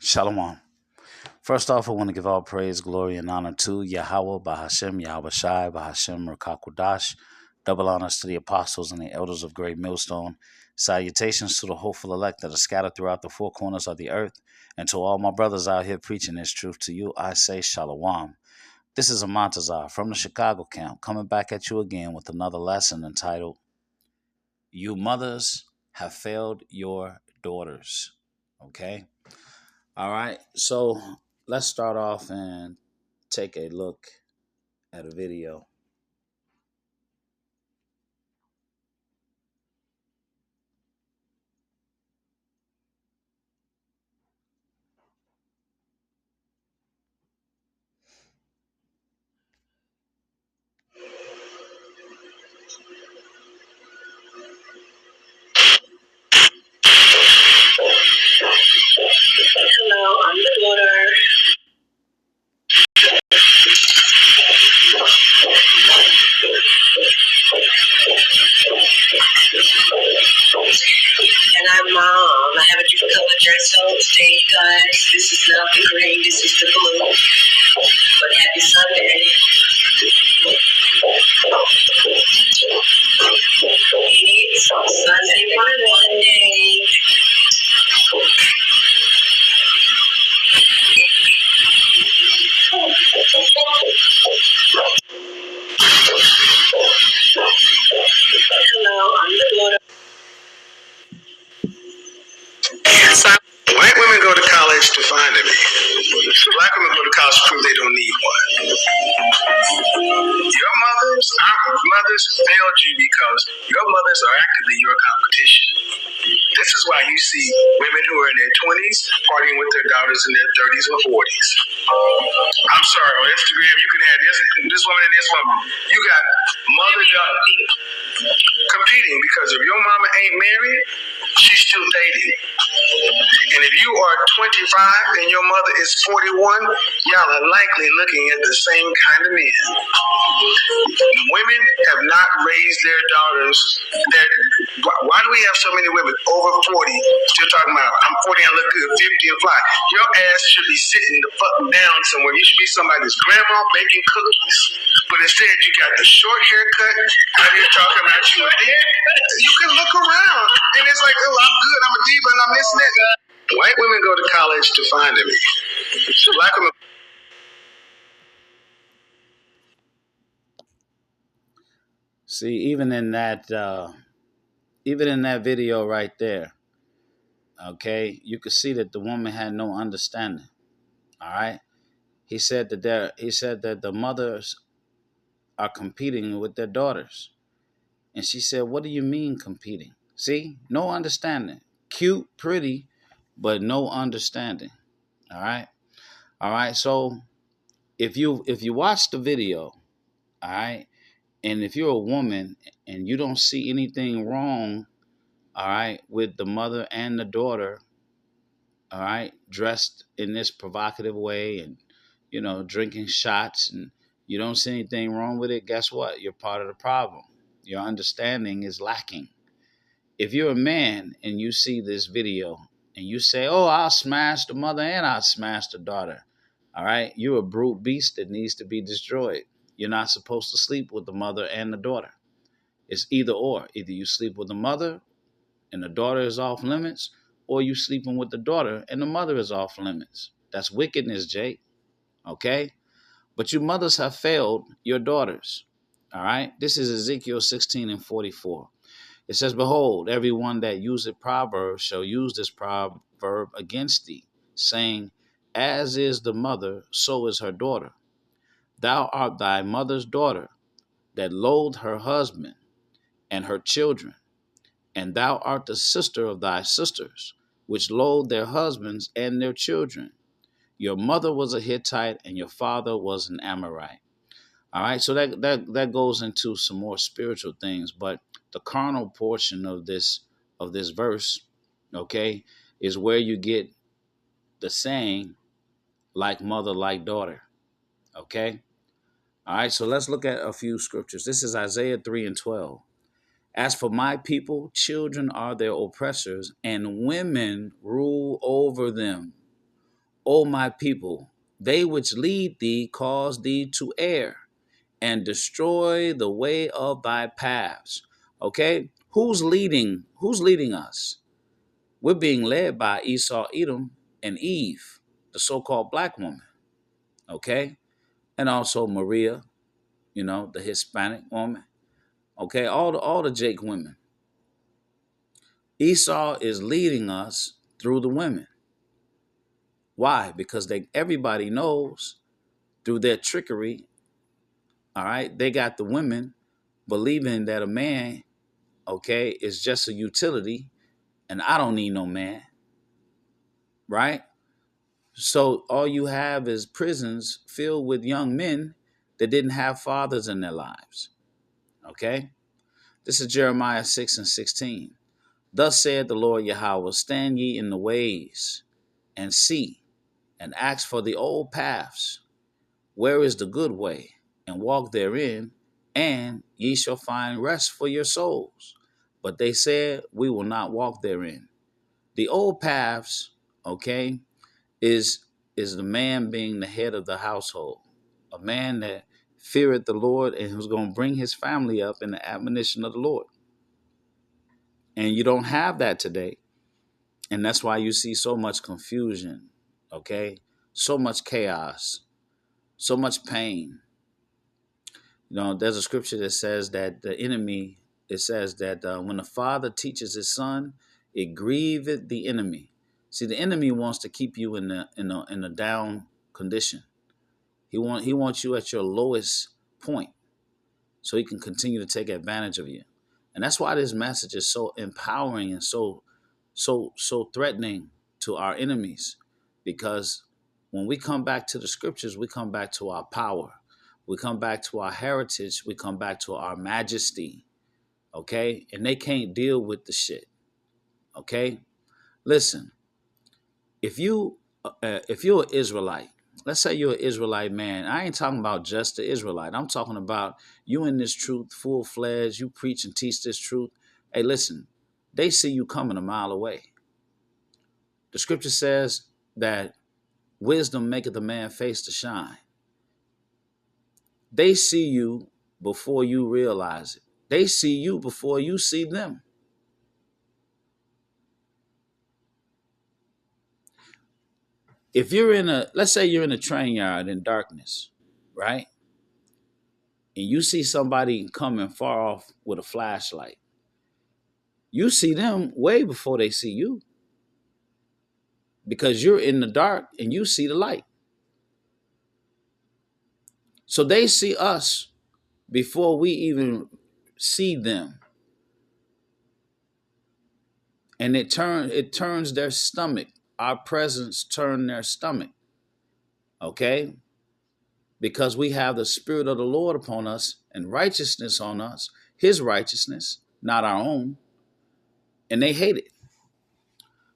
Shalom. First off, I want to give all praise, glory, and honor to Yahweh, Bahashem, Yahweh Shai, Bahashem, Rakakudash. Double honors to the apostles and the elders of Great Millstone. Salutations to the hopeful elect that are scattered throughout the four corners of the earth. And to all my brothers out here preaching this truth to you, I say Shalom. This is Amantazar from the Chicago camp, coming back at you again with another lesson entitled, You Mothers Have Failed Your Daughters. Okay? All right, so let's start off and take a look at a video. Hello, I'm the daughter. And I'm mom. I have a different color dress on today, you guys. This is not the green, this is the blue. But happy Sunday. It's Sunday, Monday. Hello, I'm the daughter. White women go to college to find a man. Black women go to college to prove they don't need one. Your mothers, our mothers, failed you because your mothers are actively your competition. This is why you see women who are in their 20s partying with their daughters in their 30s or 40s. I'm sorry, on Instagram you can have this woman and this woman. You got mother-daughter competing because if your mama ain't married, she's still dating. And if you are 25 and your mother is 41, y'all are likely looking at the same kind of men. Women have not raised their daughters. Why do we have so many women over 40 still talking about, I'm 40, I look good, 50 and fly? Your ass should be sitting the fuck down somewhere. You should be somebody's grandma baking cookies. But instead, you got the short haircut, out here talking about you. You can look around, and it's like, oh, I'm good, I'm a diva, and I'm this and that. White women go to college to find a man. Black women. See, even in that video right there, okay, you could see that the woman had no understanding. All right, he said that the mothers are competing with their daughters, and she said, "What do you mean competing?" See, no understanding. Cute, pretty, but no understanding. All right, all right. So if you watch the video, all right, and if you're a woman and you don't see anything wrong, all right, with the mother and the daughter, all right, dressed in this provocative way and, drinking shots, and you don't see anything wrong with it, guess what? You're part of the problem. Your understanding is lacking. If you're a man and you see this video and you say, oh, I'll smash the mother and I'll smash the daughter, all right, you're a brute beast that needs to be destroyed. You're not supposed to sleep with the mother and the daughter. It's either or. Either you sleep with the mother and the daughter is off limits, or you sleeping with the daughter and the mother is off limits. That's wickedness, Jake. Okay? But you mothers have failed your daughters. All right? This is Ezekiel 16:44. It says, Behold, everyone that useth proverbs shall use this proverb against thee, saying, As is the mother, so is her daughter. Thou art thy mother's daughter, that loathed her husband and her children. And thou art the sister of thy sisters, which loathed their husbands and their children. Your mother was a Hittite, and your father was an Amorite. All right, so that goes into some more spiritual things, but the carnal portion of this verse, okay, is where you get the saying, like mother, like daughter. Okay. All right, so let's look at a few scriptures. This is Isaiah 3:12. As for my people, children are their oppressors, and women rule over them. O my people, they which lead thee cause thee to err and destroy the way of thy paths. Okay? Who's leading? Who's leading us? We're being led by Esau, Edom, and Eve, the so-called black woman. Okay? And also Maria, the Hispanic woman. Okay, all the Jake women. Esau is leading us through the women. Why? Because everybody knows through their trickery, all right, they got the women believing that a man, okay, is just a utility and I don't need no man, right? So all you have is prisons filled with young men that didn't have fathers in their lives, okay? This is Jeremiah 6:16. Thus saith the Lord Yahweh, stand ye in the ways and see and ask for the old paths, where is the good way, and walk therein, and ye shall find rest for your souls. But they said, we will not walk therein. The old paths, okay, is the man being the head of the household, a man that feareth the Lord and who's going to bring his family up in the admonition of the Lord. And you don't have that today. And that's why you see so much confusion, okay? So much chaos, so much pain. There's a scripture that says that the enemy, it says that when the father teaches his son, it grieveth the enemy. See, the enemy wants to keep you in a down condition. He wants you at your lowest point so he can continue to take advantage of you. And that's why this message is so empowering and so threatening to our enemies, because when we come back to the scriptures, we come back to our power. We come back to our heritage. We come back to our majesty. Okay? And they can't deal with the shit. Okay? Listen, if you're an Israelite, let's say you're an Israelite man. I ain't talking about just the Israelite. I'm talking about you in this truth, full-fledged. You preach and teach this truth. Hey, listen, they see you coming a mile away. The scripture says that wisdom maketh a man face to shine. They see you before you realize it. They see you before you see them. If you're let's say you're in a train yard in darkness, right? And you see somebody coming far off with a flashlight. You see them way before they see you, because you're in the dark and you see the light. So they see us before we even see them. And it turns their stomach. Our presence turns their stomach. Okay? Because we have the Spirit of the Lord upon us and righteousness on us, his righteousness, not our own. And they hate it.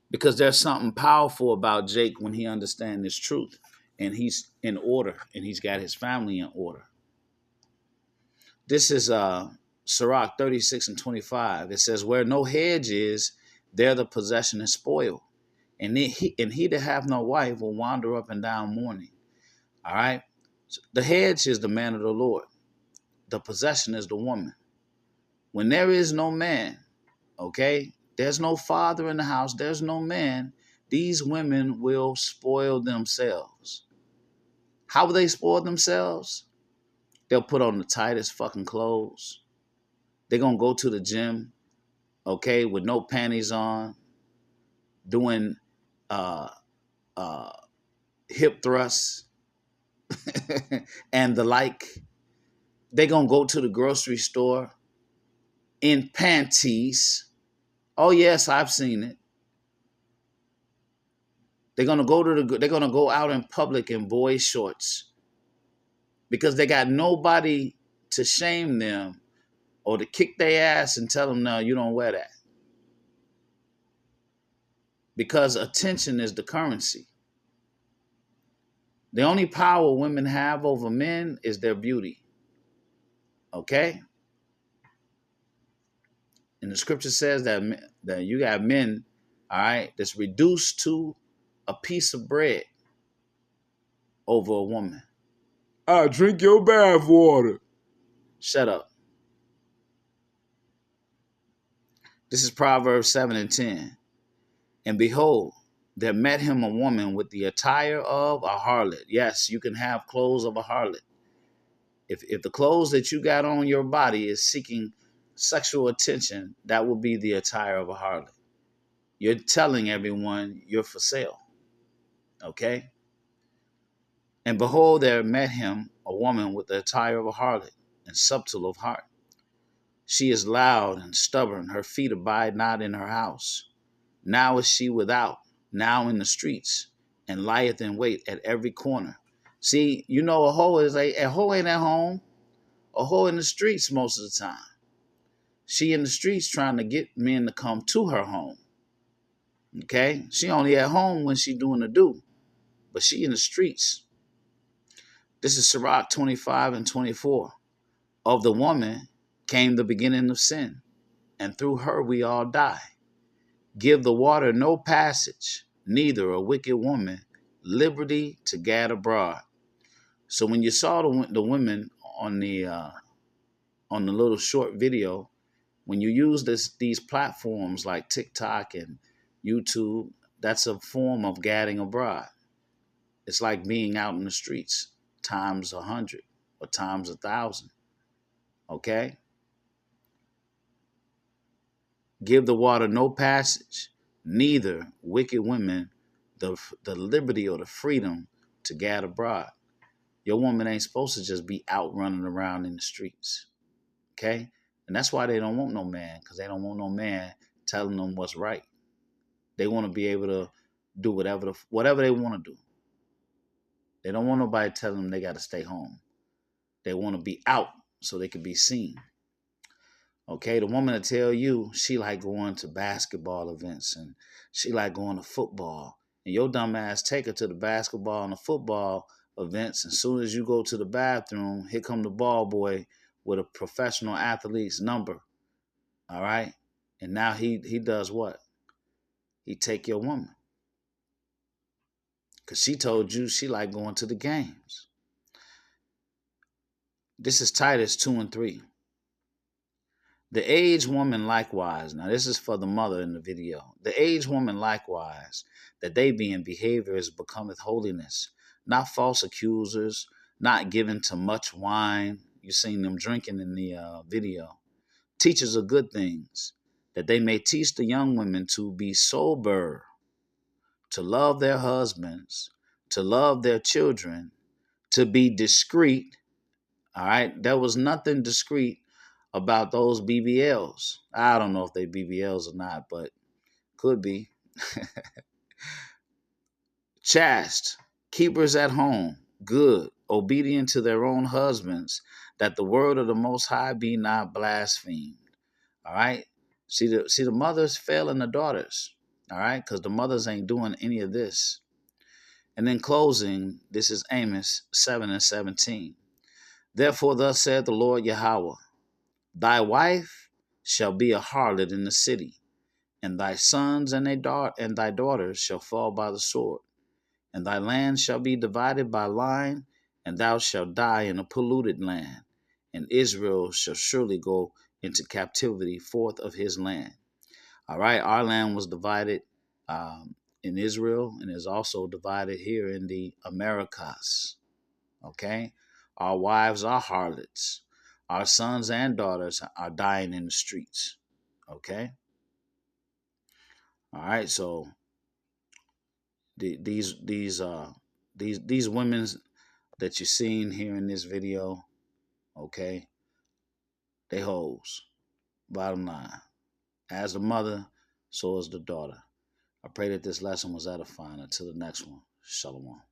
Because there's something powerful about Jake when he understands this truth. And he's in order. And he's got his family in order. This is Sirach 36:25. It says, where no hedge is, there the possession is spoiled. And he that have no wife will wander up and down mourning. All right? So the hedge is the man of the Lord. The possession is the woman. When there is no man, okay, there's no father in the house, there's no man, these women will spoil themselves. How will they spoil themselves? They'll put on the tightest fucking clothes. They're going to go to the gym, okay, with no panties on, doing hip thrusts and the like. They're going to go to the grocery store in panties. Oh, yes, I've seen it. They're going to go out in public in boy shorts because they got nobody to shame them or to kick their ass and tell them, no, you don't wear that. Because attention is the currency. The only power women have over men is their beauty. Okay? And the scripture says that you got men, all right, that's reduced to a piece of bread. over a woman. I drink your bath water. Shut up. This is Proverbs 7:10. And behold, there met him a woman with the attire of a harlot. Yes, you can have clothes of a harlot. If the clothes that you got on your body is seeking sexual attention, that will be the attire of a harlot. You're telling everyone you're for sale. Okay? And behold, there met him a woman with the attire of a harlot and subtle of heart. She is loud and stubborn. Her feet abide not in her house. Now is she without, now in the streets, and lieth in wait at every corner. See, you know, a hoe ain't at home. A hoe in the streets most of the time. She in the streets trying to get men to come to her home. Okay? She only at home when she doing the do. But she in the streets. This is Sirach 25:24. Of the woman came the beginning of sin, and through her we all die. Give the water no passage, neither a wicked woman liberty to gad abroad. So when you saw the women on the little short video, when you use these platforms like TikTok and YouTube, that's a form of gadding abroad. It's like being out in the streets times 100 or times 1,000. Okay? Give the water no passage, neither wicked women the liberty or the freedom to gad abroad. Your woman ain't supposed to just be out running around in the streets. Okay? And that's why they don't want no man, because they don't want no man telling them what's right. They want to be able to do whatever they want to do. They don't want nobody telling them they got to stay home. They want to be out so they can be seen. Okay, the woman will tell you she like going to basketball events and she like going to football. And your dumb ass take her to the basketball and the football events. And as soon as you go to the bathroom, here come the ball boy with a professional athlete's number. All right? And now he does what? He take your woman. Because she told you she like going to the games. This is Titus 2:3. The aged woman likewise, now this is for the mother in the video. The aged woman likewise, that they be in behavior as becometh holiness, not false accusers, not given to much wine. You seen them drinking in the video. Teachers of good things, that they may teach the young women to be sober, to love their husbands, to love their children, to be discreet. All right, there was nothing discreet about those BBLs. I don't know if they BBLs or not, but could be. Chaste, keepers at home, good, obedient to their own husbands, that the word of the Most High be not blasphemed. All right? See the mothers failing the daughters. All right? Because the mothers ain't doing any of this. And in closing, this is Amos 7:17. Therefore, thus saith the Lord Yahweh, thy wife shall be a harlot in the city, and thy sons and thy daughters shall fall by the sword, and thy land shall be divided by line, and thou shalt die in a polluted land, and Israel shall surely go into captivity forth of his land. All right, our land was divided in Israel, and is also divided here in the Americas. Okay, our wives are harlots. Our sons and daughters are dying in the streets. Okay? All right, so these women that you're seeing here in this video, okay, they hoes. Bottom line. As the mother, so is the daughter. I pray that this lesson was edifying. Until the next one, Shalom.